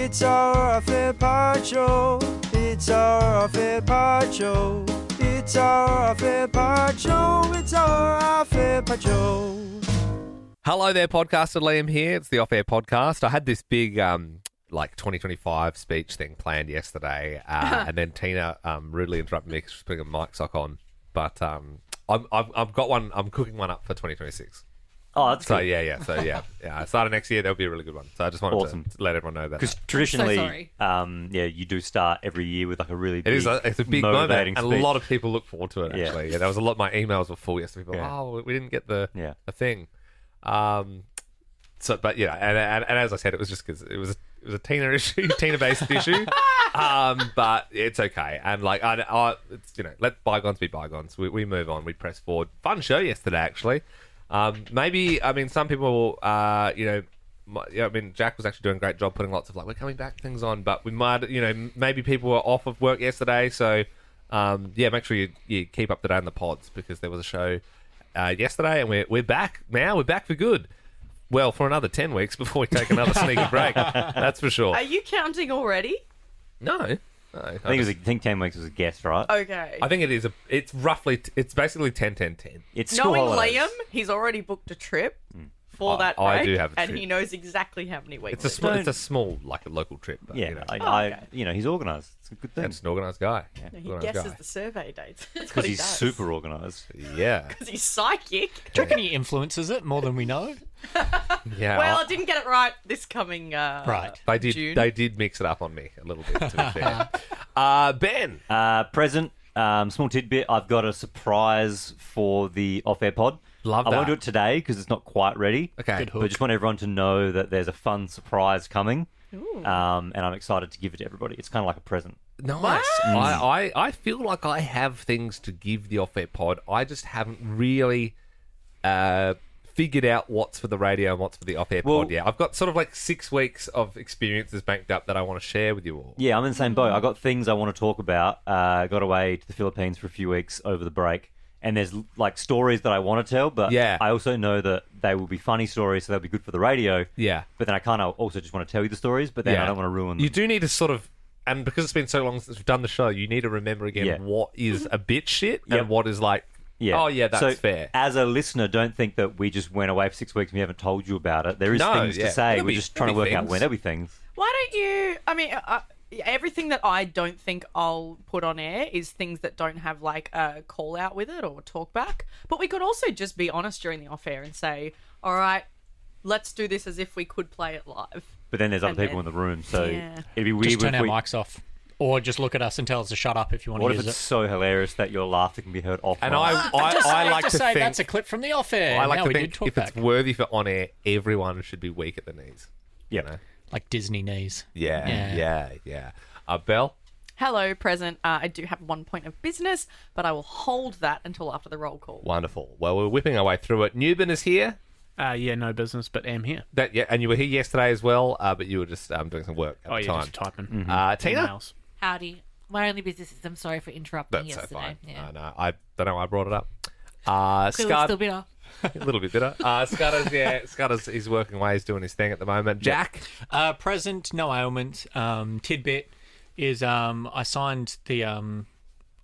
It's our off-air pod show. It's our off-air pod show. It's our off-air pod show. It's our off-air pod show. Hello there, podcaster. Liam here. It's the Off-Air Podcast. I had this big 2025 speech thing planned yesterday, and then Tina rudely interrupted me because she was putting a mic sock on. But I've got one. I'm cooking one up for 2026. Oh, that's so good. yeah. Starting next year, there'll be a really good one. So I just wanted to let everyone know that. Because traditionally, you do start every year with like a really big, it's a big moment, and speech. a lot of people look forward to it. Actually, there was a lot. My emails were full yesterday. People, we didn't get the thing. But as I said, it was just because it was a Tina issue, Tina-based issue. But it's okay, and it's let bygones be bygones. We move on. We press forward. Fun show yesterday, actually. Some people, Jack was actually doing a great job putting lots of we're coming back things on, but we might, maybe people were off of work yesterday, so make sure you keep up to date on the pods because there was a show yesterday, and we're back now. We're back for good. Well, for another 10 weeks before we take another sneaky break. That's for sure. Are you counting already? No. I think 10 weeks was a guess, right? Okay. I think it is. It's basically 10-10-10. It's school Knowing holidays. Liam, he's already booked a trip for that break. I do have a and trip. he knows exactly how many weeks. It's a small, a local trip. But, he's organised. It's a good thing. That's an organised guy. No, he guesses the survey dates. That's Because what he he's does. super organised. Yeah. Because he's psychic. Do you reckon he influences it more than we know? Yeah. Well, I didn't get it right this coming Right. June. They did mix it up on me a little bit, to be fair. Ben. Present, small tidbit. I've got a surprise for the off-air pod. Love that. I won't do it today because it's not quite ready. Okay. Good hook. But just want everyone to know that there's a fun surprise coming. Ooh. And I'm excited to give it to everybody. It's kind of like a present. Nice. I feel like I have things to give the off-air pod. I just haven't really figured out what's for the radio and what's for the off-air pod yet. I've got sort of 6 weeks of experiences banked up that I want to share with you all. Yeah, I'm in the same boat. I got things I want to talk about. Got away to the Philippines for a few weeks over the break. And there's stories that I want to tell, but I also know that they will be funny stories, so they'll be good for the radio. Yeah. But then I kind of also just want to tell you the stories, but then I don't want to ruin them. You do need to sort of, and because it's been so long since we've done the show, you need to remember again what is a bit shit and what is that's fair. As a listener, don't think that we just went away for 6 weeks and we haven't told you about it. There is things to say. We're just trying to work out when. There'll be things. Why don't you... everything that I don't think I'll put on air is things that don't have a call out with it or talk back. But we could also just be honest during the off air and say, all right, let's do this as if we could play it live. But then there's other people in the room, so it'd be weird. Just turn our mics off. Or just look at us and tell us to shut up if you want to use it. What if it's so hilarious that your laughter can be heard off? And I like to say that's a clip from the off air. I like now to we think did talk if back. it's worthy for on air, everyone should be weak at the knees. Yeah. Like Disney knees. Yeah. Belle? Hello, present. I do have one point of business, but I will hold that until after the roll call. Wonderful. Well, we're whipping our way through it. Newbin is here. No business, but am here. And you were here yesterday as well, but you were just doing some work at the time. Just typing. Tina? Emails. Howdy. My only business is I'm sorry for interrupting That's yesterday. so fine. Yeah. No, I don't know why I brought it up. Clearly still bitter. A little bit bitter. Scudder's he's working away, he's doing his thing at the moment. Jack? Present, no ailment. Tidbit is I signed the...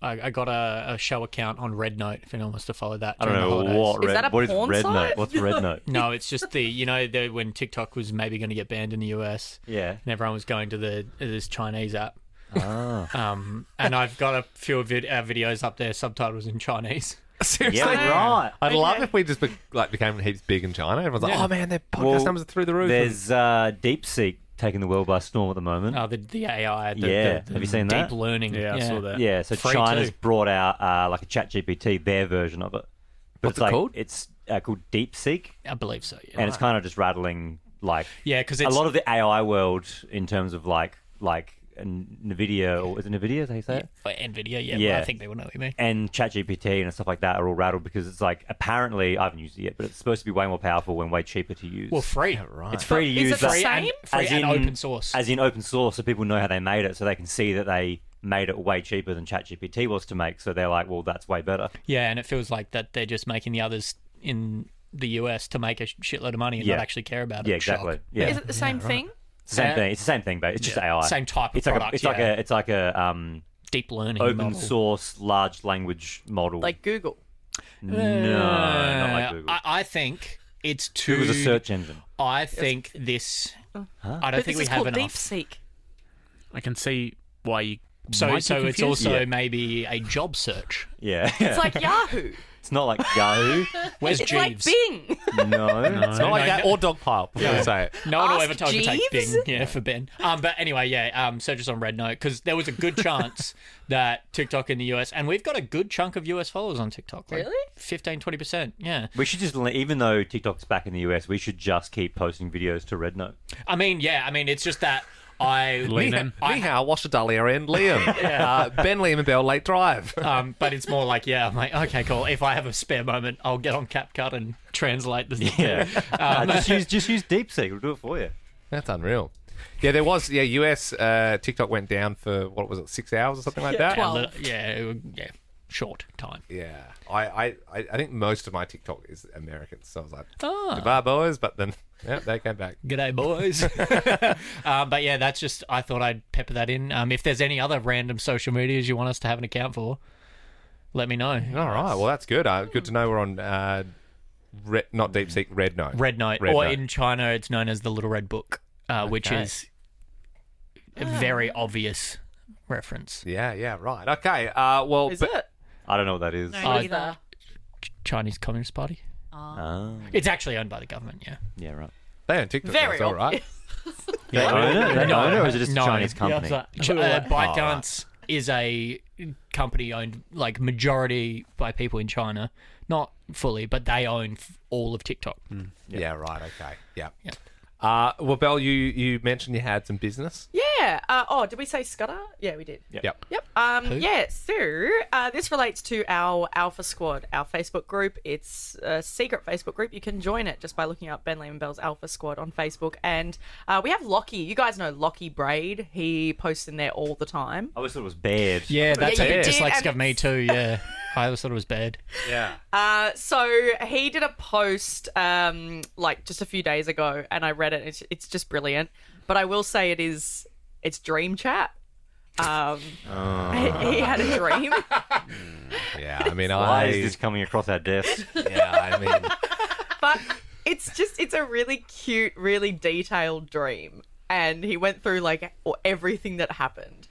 I got a show account on Red Note, if anyone wants to follow that. I don't know what Is that a what is porn Red site? Note? What's Red Note? No, it's just when TikTok was maybe going to get banned in the US. Yeah. And everyone was going to this Chinese app. Ah. And I've got a few our videos up there, subtitles in Chinese. Seriously? Yeah, right. I'd love if we just became heaps big in China. Everyone's like, oh man, their podcast numbers are through the roof. There's DeepSeek taking the world by storm at the moment. Oh, the AI. Have you seen that? Deep learning. Yeah, I saw that. Yeah, so Free China's too. brought out a ChatGPT, their version of it. But What's it called? It's called DeepSeek, I believe so, yeah. and it's kind of just rattling because a lot of the AI world in terms of like NVIDIA, or is it NVIDIA? Is that how you say it? NVIDIA, Yeah. well, I think they will know what you mean. And ChatGPT and stuff like that are all rattled because it's apparently, I haven't used it yet, but it's supposed to be way more powerful and way cheaper to use. Well, free. Right. It's free to use. Is it the same? Free and open source. As in open source, so people know how they made it, so they can see that they made it way cheaper than ChatGPT was to make. So they're like, well, that's way better. Yeah, and it feels like that they're just making the others in the US to make a shitload of money and not actually care about it. Yeah, exactly. Shock. Yeah. Is it the same thing? It's the same thing. It's the same thing, but it's just AI. Same type of It's like product. it's like a deep learning open model. source large language model. Like Google. No, not like Google. I think it's too. Google's a search engine. I think this. I don't But think this we is have called enough. DeepSeek. I can see why you. So might be it's confused. also Yeah. maybe a job search. Yeah. It's like Yahoo. It's not like Yahoo. Where's It's Jeeves? like Bing. No. It's not like that or Dogpile. Yeah. Say it. No one will Ask ever take Jeeves? Bing, for Ben. But anyway, search us on Red Note because there was a good chance that TikTok in the US, and we've got a good chunk of US followers on TikTok. Like Really? 15-20%. Yeah. We should just, even though TikTok's back in the US, we should just keep posting videos to Red Note. I mean, it's just that I Lean in. Ni hao, wash the Dahlia and Liam. Ben, Liam and Bell, late drive. but it's more like, I'm like, okay, cool. If I have a spare moment, I'll get on CapCut and translate this. Yeah. Just use DeepSeek. We'll do it for you. That's unreal. Yeah, there was. Yeah, US TikTok went down for what was it, 6 hours or something like that. 12. Short time. Yeah, I think most of my TikTok is Americans, so I was like, Ah. goodbye, boys. But then, they came back. G'day, boys. But yeah, that's just, I thought I'd pepper that in. If there's any other random social medias you want us to have an account for, let me know. All right, well that's good. Good to know we're on not DeepSeek, Red Note. Red Note. In China, it's known as the Little Red Book, which Okay. is a very obvious reference. Yeah, right. Okay. Well, Is it? I don't know what that is. No, Oh, neither. Chinese Communist Party. Oh. It's actually owned by the government, yeah. Yeah, right. they own TikTok. Very That's all right. obvious. They own it? They own it, or is it just No. a Chinese company? ByteDance is a company owned like majority by people in China, not fully, but they own all of TikTok. Yeah, right. Okay. Yeah. Yeah. Well, Belle, you mentioned you had some business. Yeah. Did we say Scudder? Yeah, we did. Yep. Yep. Yeah, so this relates to our Alpha Squad, our Facebook group. It's a secret Facebook group. You can join it just by looking up Ben Lehman Bell's Alpha Squad on Facebook. And we have Lockie. You guys know Lockie Braid. He posts in there all the time. I always thought it was bad. Yeah, that's Yeah, a you bit did, dyslexic and of me too, yeah. I always thought it was bad. Yeah. So he did a post like just a few days ago, and I read it. It's just brilliant. But I will say it's dream chat. He had a dream. Yeah. I mean, Why is this coming across our desk? Yeah. I mean, But it's a really cute, really detailed dream. And he went through like everything that happened.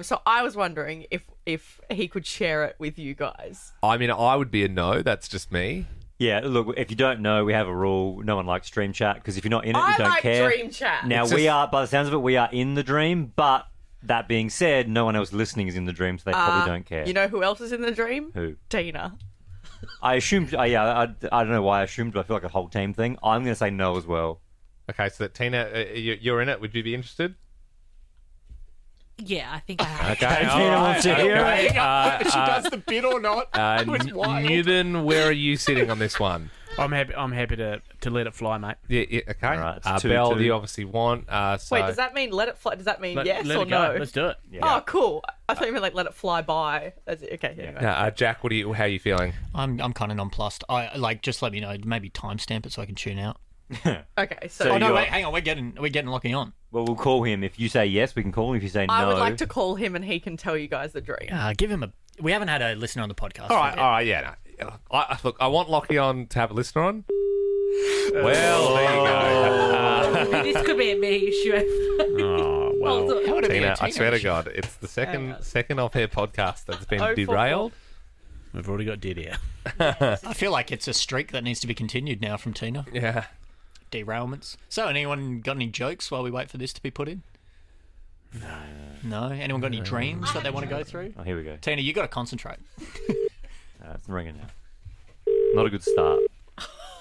So I was wondering if he could share it with you guys. I would be a no. That's just me. Yeah, look, if you don't know, we have a rule. No one likes Dream Chat, because if you're not in it, you I don't like care. dream chat. Now, It's we just- are, by the sounds of it, we are in the dream, but that being said, no one else listening is in the dream, so they probably don't care. You know who else is in the dream? Who? Tina. I assumed, I don't know why I assumed, but I feel like a whole team thing. I'm going to say no as well. Okay. So Tina, you're in it. Would you be interested? Yeah, I think I have. Okay. Tina wants to hear it. She does the bit or not. Newman, where are you sitting on this one? I'm happy to let it fly, mate. Yeah. Okay. All right, it's 2-2. Belle, you obviously want. So Wait, does that mean let it fly? Does that mean yes let or it go. no? Let's do it. Yeah. Oh, cool. I thought you meant like let it fly by. That's it. Okay. Anyway. Jack, how are you feeling? I'm kind of nonplussed. I like, just let me know. Maybe timestamp it so I can tune out. Okay. So So Oh no, you're- wait, hang on. We're getting Lockie on. Well, we'll call him. If you say yes, we can call him. If you say no... I would like to call him and he can tell you guys the dream. Give him a. We haven't had a listener on the podcast. All right. Yeah. No. Look, I want Lockie on to have a listener on. Well, there you go. This could be a me issue. Oh, well. Hold on. How would it be a Tina, I Tina swear to issue? God, it's the second off-air podcast that's been 044. derailed. We've already got dead air. I feel like it's a streak that needs to be continued now from Tina. Yeah. Derailments. So, anyone got any jokes while we wait for this to be put in? No. Anyone got any dreams that they want to go through? Oh, here we go. Tina, you got to concentrate. It's ringing now. Not a good start.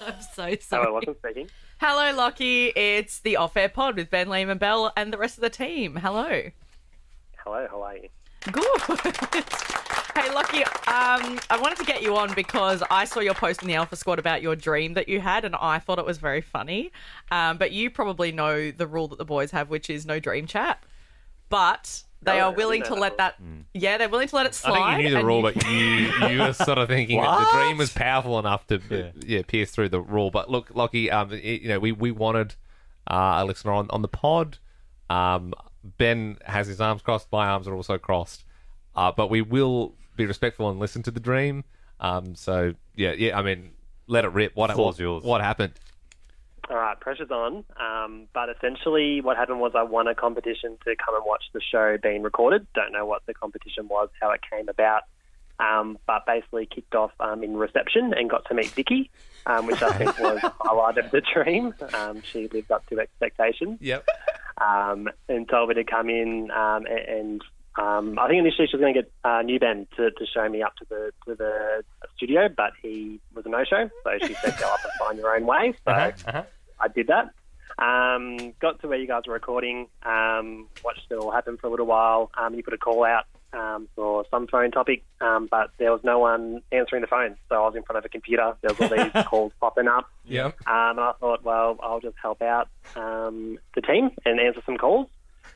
I'm so sorry. Hello, Lachlan speaking. Hello, Lockie. It's the off-air pod with Ben Lehman Bell and the rest of the team. Hello. Hello, how are you? Good. Hey, Lockie, I wanted to get you on because I saw your post in the Alpha Squad about your dream that you had, and I thought it was very funny. But you probably know the rule that the boys have, which is no dream chat. But they Oh, are willing I to know let that that... Yeah, they're willing to let it I slide. think you knew the and rule, but you were sort of thinking that the dream was powerful enough to pierce through the rule. But look, Lockie, we wanted a listener on the pod. Ben has his arms crossed. My arms are also crossed. But we will be respectful and listen to the dream. So, yeah. I mean, let it rip. What happened? All right, pressure's on. But essentially what happened was I won a competition to come and watch the show being recorded. Don't know what the competition was, how it came about. But basically kicked off in reception and got to meet Vicky, which I think was the highlight of the dream. She lived up to expectations. Yep. And told me to come in and I think initially she was going to get New Ben to show me up to the studio, but he was a no-show. So she said, go up and find your own way. So I did that. Got to where you guys were recording, watched it all happen for a little while. You put a call out for some phone topic, but there was no one answering the phone. So I was in front of a computer. There was all these calls popping up. Yep. And I thought, well, I'll just help out the team and answer some calls.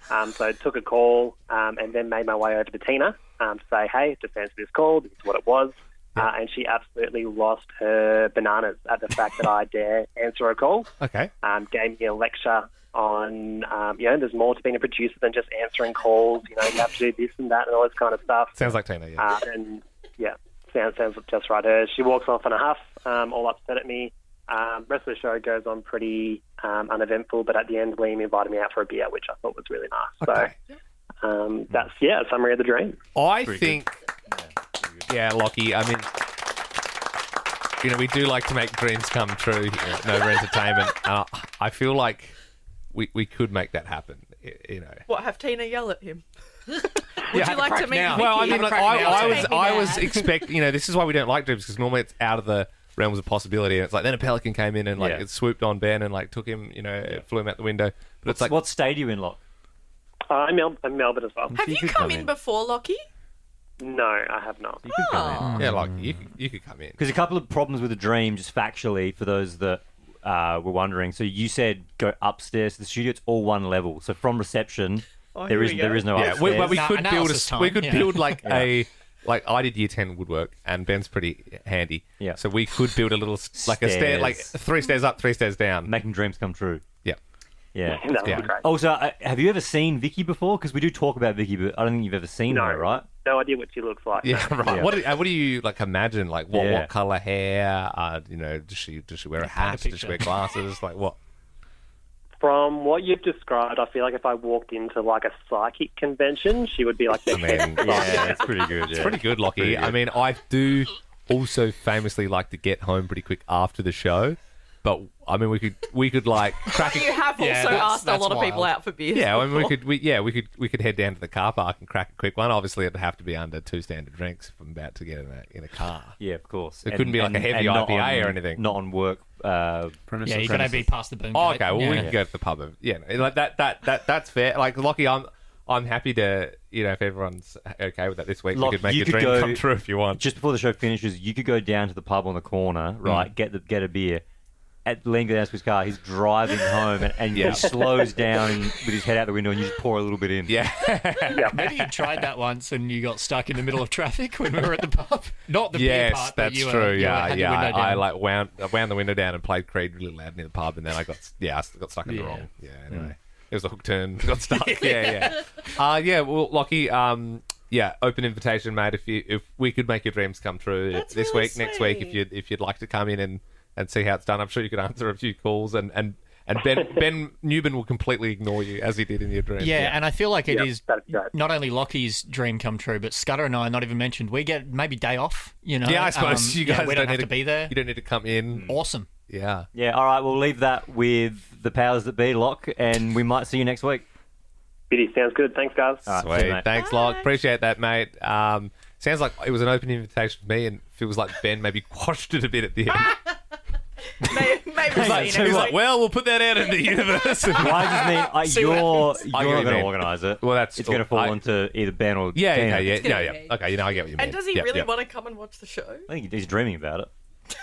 So I took a call and then made my way over to Tina to say, hey, just answer this call. This is what it was. And she absolutely lost her bananas at the fact that I dare answer a call. Okay. Gave me a lecture on, there's more to being a producer than just answering calls. You have to do this and that and all this kind of stuff. Sounds like Tina, yeah. Sounds just right. She walks off in a huff, all upset at me. Rest of the show goes on pretty uneventful, but at the end, Liam invited me out for a beer, which I thought was really nice. Okay. So that's, a summary of the dream. I think, Lockie, I mean, we do like to make dreams come true here at Nova Entertainment. I feel like we could make that happen, What, have Tina yell at him? Would Yeah, you like to meet now. Vicky? Well, I mean, Have I a was crack now. expecting, this is why we don't like dreams, because normally it's out of the realms of possibility. And it's like, then a pelican came in and it swooped on Ben and took him, flew him out the window. But it's like, what state are you in, Locke? I'm Melbourne as well. Have you come in before, Lockie? No, I have not. You could come in. yeah, like you could come in. Because a couple of problems with the dream, just factually, for those that were wondering. So you said go upstairs to the studio. It's all one level. So from reception, there is no upstairs. But we could build analysis time, we could yeah. build like I did year 10 woodwork, and Ben's pretty handy. Yeah. So we could build a little a stair, like 3 stairs up, 3 stairs down. Making dreams come true. Yeah. Yeah. That would be great. Also, have you ever seen Vicky before? Because we do talk about Vicky, but I don't think you've ever seen her, right? No idea what she looks like. Yeah, right. Yeah. What do you imagine? Like what color hair? Does she wear a hat? Does she wear glasses? Like what? From what you've described, I feel like if I walked into like a psychic convention, she would be like the Yeah, it's pretty good. It's pretty good, Lockie. I mean, I do also famously like to get home pretty quick after the show. But I mean, we could like crack. You have also asked a lot of people out for beers. Yeah, I mean, we could head down to the car park and crack a quick one. Obviously, it'd have to be under 2 standard drinks if I'm about to get in a car. Yeah, of course. It couldn't be like a heavy IPA or anything. Not on work. Premises. Yeah, you got to be past the boom. Oh, gate. okay. Well, we Yeah. can go to the pub. Like that's fair. Like Lockie, I'm happy to, if everyone's okay with that this week, Lock, we could make you your could dream go- come true if you want. Just before the show finishes, you could go down to the pub on the corner, right? Get a beer. At Liam goes down to his car, he's driving home, and he slows down with his head out the window, and you just pour a little bit in. Yeah. Maybe you tried that once and you got stuck in the middle of traffic when we were at the pub. Not the beer Yes, part, but that's you true. had the window I down. wound the window down and played Creed really loud near the pub, and then I got stuck in the wrong. Yeah. Anyway, it was a hook turn. Got stuck. yeah. Well, Lockie. Open invitation, mate. If we could make your dreams come true this really week, next week, if you'd like to come in and see how it's done, I'm sure you could answer a few calls, and Ben Newman will completely ignore you as he did in your dream. Yeah, and I feel like it is that's great. not only Lockie's dream come true, but Scudder and I, not even mentioned, we get maybe day off, Yeah, I suppose you guys we don't have need to be there. You don't need to come in. Awesome. Yeah. Yeah, all right, we'll leave that with the powers that be, Locke, and we might see you next week. Beauty, sounds good. Thanks, guys. All right, see you, Sweet. mate. Thanks, Locke. Appreciate that, mate. Sounds like it was an open invitation to me, and feels like Ben maybe quashed it a bit at the end. Maybe He's like, well, we'll put that out in the universe. Why does See mean what you're happens. not I get what you going to mean. organise it? Well, that's it's going to fall onto either Ben or Yeah, Tina. okay, gonna yeah. be. Okay, I get what you mean. And does he Yep, really yep. want to come and watch the show? I think he's dreaming about it.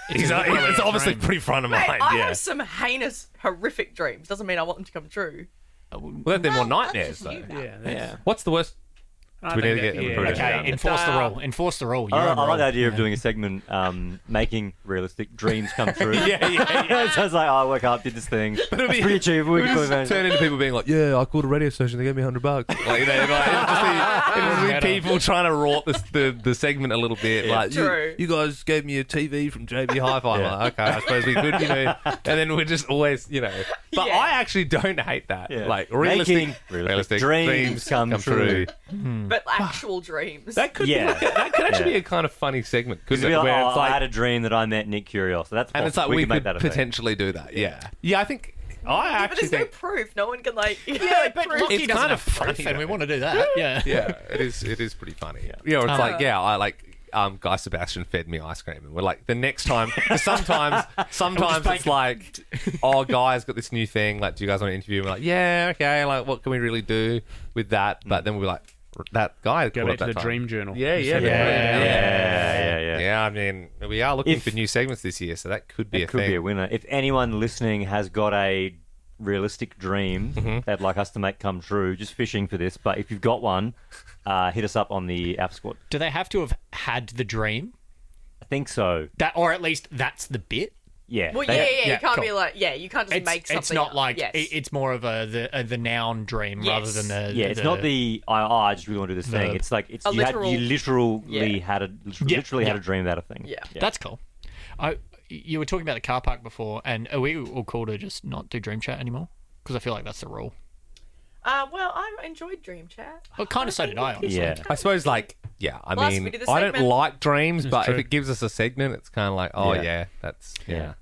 It's obviously pretty front of Mate, mind. I Yeah. have some heinous, horrific dreams. Doesn't mean I want them to come true. Well, they're more nightmares, though. Yeah. What's the worst? We need to get improved. Okay, enforce the rule. Enforce the rule. I like the idea of doing a segment making realistic dreams come true. yeah. So it's like, I woke up, did this thing. It's pretty achievable. We just turn into people being like, yeah, I called a radio station, they gave me $100. Like, you know, it'll just be people trying to rort the segment a little bit. Like, you guys gave me a TV from JB Hi-Fi. Yeah. I'm like, okay, I suppose we could, you know. And then we're just always, you know. But I actually don't hate that. Yeah. Like, Making realistic dreams come true. But actual dreams. That could actually be a kind of funny segment. Couldn't it? Like, Where it's I like, had a dream that I met Nick Curios. So that's and it's like we we could make could that a thing. potentially do that. Yeah. I think I But actually there's no think proof. No one can like. but prove. Lockie it's doesn't kind have of funny, proof, and we though. want to do that. Yeah. yeah, it is pretty funny. Yeah, or it's like I like. Guy Sebastian fed me ice cream, and we're like the next time. 'Cause sometimes it's like, oh, Guy's got this new thing. Like, do you guys want to interview? And we're like, yeah, okay. Like, what can we really do with that? But then we're like, that guy Go brought back up to that the time. Dream Journal. Yeah. I mean, we are looking for new segments this year, so that could be It could be a winner. If anyone listening has got a realistic dream they'd like us to make come true, just fishing for this. But if you've got one, hit us up on the Alpha Squad. Do they have to have had the dream? I think so. That, or at least that's the bit. Yeah. Well, They- you can't cool. be like, you can't just make something. It's not up. like Yes. it's more of the noun dream rather than the. Yeah, it's not the I just really want to do this thing. It's like it's A you literal- literally had a dream about a thing. Yeah. That's cool. You were talking about the car park before, and are we all cool to just not do Dream Chat anymore? Because I feel like that's the rule. Well, I enjoyed Dream Chat. Well, kind of so did I, honestly. Yeah. I suppose, like, Last mean, we did a I don't segment. like dreams, but true. if it gives us a segment, it's kind of like, oh, Yeah. yeah, that's, yeah.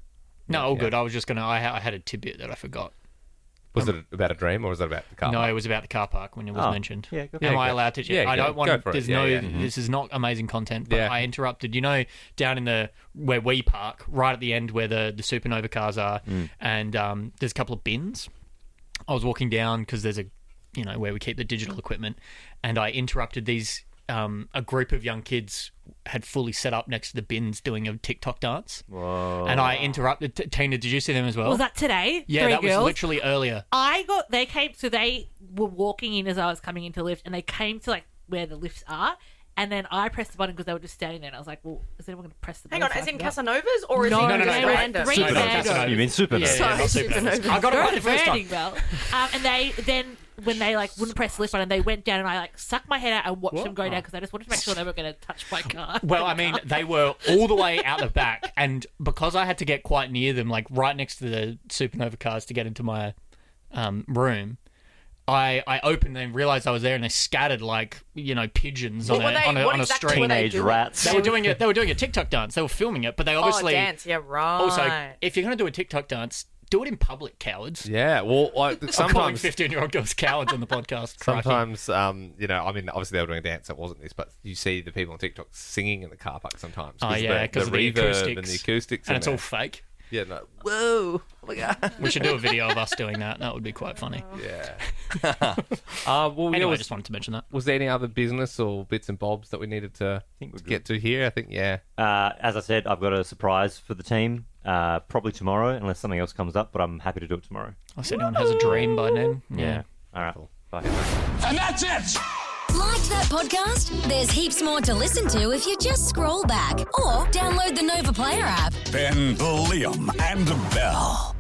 No, all good. I was just going to... I had a tidbit that I forgot. Was it about a dream or was it about the car? No, it was about the car park when it was mentioned. Yeah, go for Am it. I allowed to? Yeah, I don't want go to. for it. There's Yeah, no. yeah. This is not amazing content. But Yeah. I interrupted. You know, down in where we park, right at the end where the supernova cars are, and there's a couple of bins. I was walking down because there's where we keep the digital equipment, and I interrupted these. A group of young kids had fully set up next to the bins doing a TikTok dance. Whoa. And I interrupted. Tina, did you see them as well? Was that today? Yeah, Three that girls? was literally earlier. They were walking in as I was coming into the lift, and they came to like where the lifts are, and then I pressed the button because they were just standing there, and I was like, well, is anyone going to press the button? Hang on, so I as in can get up? Casanovas, or is No, it no, just no, random? three Supernova. Casanovas. You mean Supernova? Yeah, Sorry, not Supernova. Supernovas. I got it They're right on the first time. branding belt. And they then, when they like wouldn't press the lift button, they went down, and I like sucked my head out and watched them go down because I just wanted to make sure they were going to touch my car. Well, I mean, they were all the way out the back, and because I had to get quite near them, like right next to the Supernova cars to get into my room, I opened and realised I was there, and they scattered like pigeons on What a exactly street. were they Teenage doing? rats. They were doing it. They were doing a TikTok dance. They were filming it, but they obviously dance. Yeah, right. also, if you're going to do a TikTok dance, do it in public, cowards. Yeah, well, I'm calling sometimes 15-year-old girls cowards on the podcast. Crikey. Sometimes, I mean, obviously they were doing a dance that wasn't this, but you see the people on TikTok singing in the car park sometimes. Oh yeah, because the of the reverb acoustics and the acoustics, and in it's all there. fake. Yeah, no, Whoa. Oh my God. We should do a video of us doing that. That would be quite funny. yeah. Well, Anyway, I was, just wanted to mention that. was there any other business or bits and bobs that we needed to think we're get to here? I think, yeah. As I said, I've got a surprise for the team. Probably tomorrow, unless something else comes up. But I'm happy to do it tomorrow. Unless anyone has a dream by then. Yeah. All right. Bye. And that's it! Like that podcast? There's heaps more to listen to if you just scroll back or download the Nova Player app. Ben, Liam, and Bell.